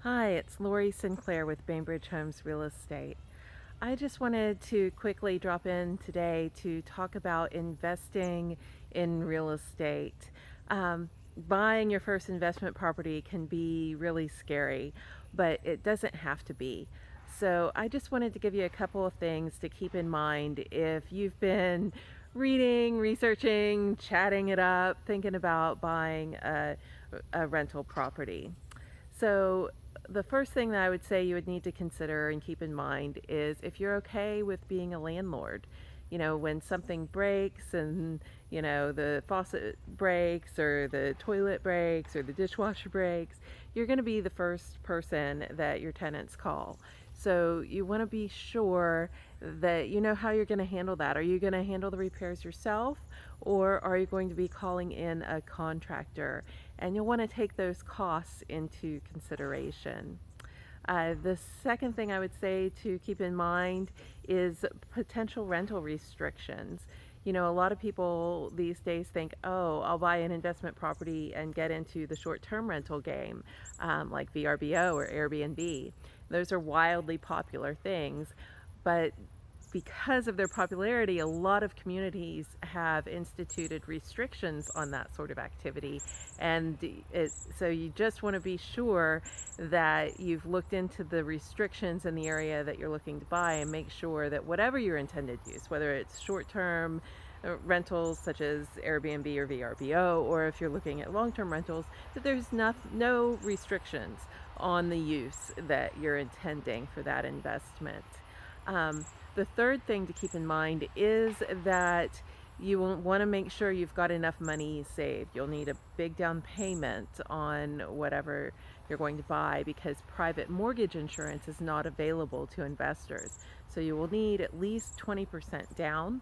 Hi, it's Lori Sinclair with Bainbridge Homes Real Estate. I just wanted to quickly drop in today to talk about investing in real estate. Buying your first investment property can be really scary, but it doesn't have to be. So, I just wanted to give you a couple of things to keep in mind if you've been reading, researching, chatting it up, thinking about buying a rental property. So, the first thing that I would say you would need to consider and keep in mind is if you're okay with being a landlord. When something breaks and, the faucet breaks or the toilet breaks or the dishwasher breaks, you're going to be the first person that your tenants call. So, you want to be sure that you know how you're going to handle that. Are you going to handle the repairs yourself, or are you going to be calling in a contractor? And you'll want to take those costs into consideration. The second thing I would say to keep in mind is potential rental restrictions. A lot of people these days think, oh, I'll buy an investment property and get into the short term rental game, like VRBO or Airbnb. Those are wildly popular things, but because of their popularity, a lot of communities have instituted restrictions on that sort of activity. So you just want to be sure that you've looked into the restrictions in the area that you're looking to buy and make sure that whatever your intended use, whether it's short term rentals such as Airbnb or VRBO, or if you're looking at long term rentals, that there's no restrictions on the use that you're intending for that investment. Um, the third thing to keep in mind is that you want to make sure you've got enough money saved. You'll need a big down payment on whatever you're going to buy because private mortgage insurance is not available to investors. So you will need at least 20% down,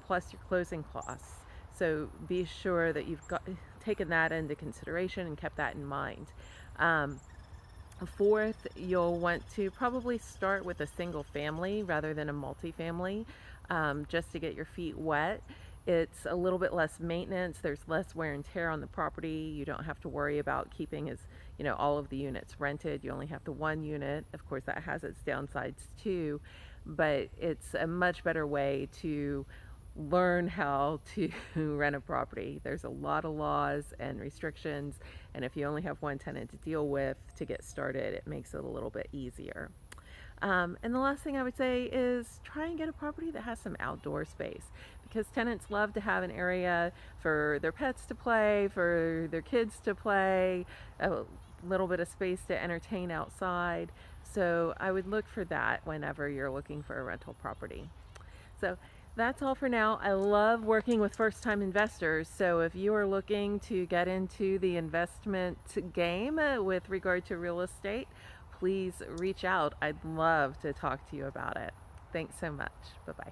plus your closing costs. So be sure that you've got taken that into consideration and kept that in mind. Um, Fourth, you'll want to probably start with a single family rather than a multifamily, just to get your feet wet. It's a little bit less maintenance. There's less wear and tear on the property. You don't have to worry about keeping all of the units rented. You only have the one unit. Of course, that has its downsides too, but it's a much better way to learn how to rent a property. There's a lot of laws and restrictions, and if you only have one tenant to deal with to get started, it makes it a little bit easier. And the last thing I would say is try and get a property that has some outdoor space because tenants love to have an area for their pets to play, for their kids to play, a little bit of space to entertain outside. So I would look for that whenever you're looking for a rental property. So that's all for now. I love working with first time investors. So if you are looking to get into the investment game with regard to real estate, please reach out. I'd love to talk to you about it. Thanks so much. Bye bye.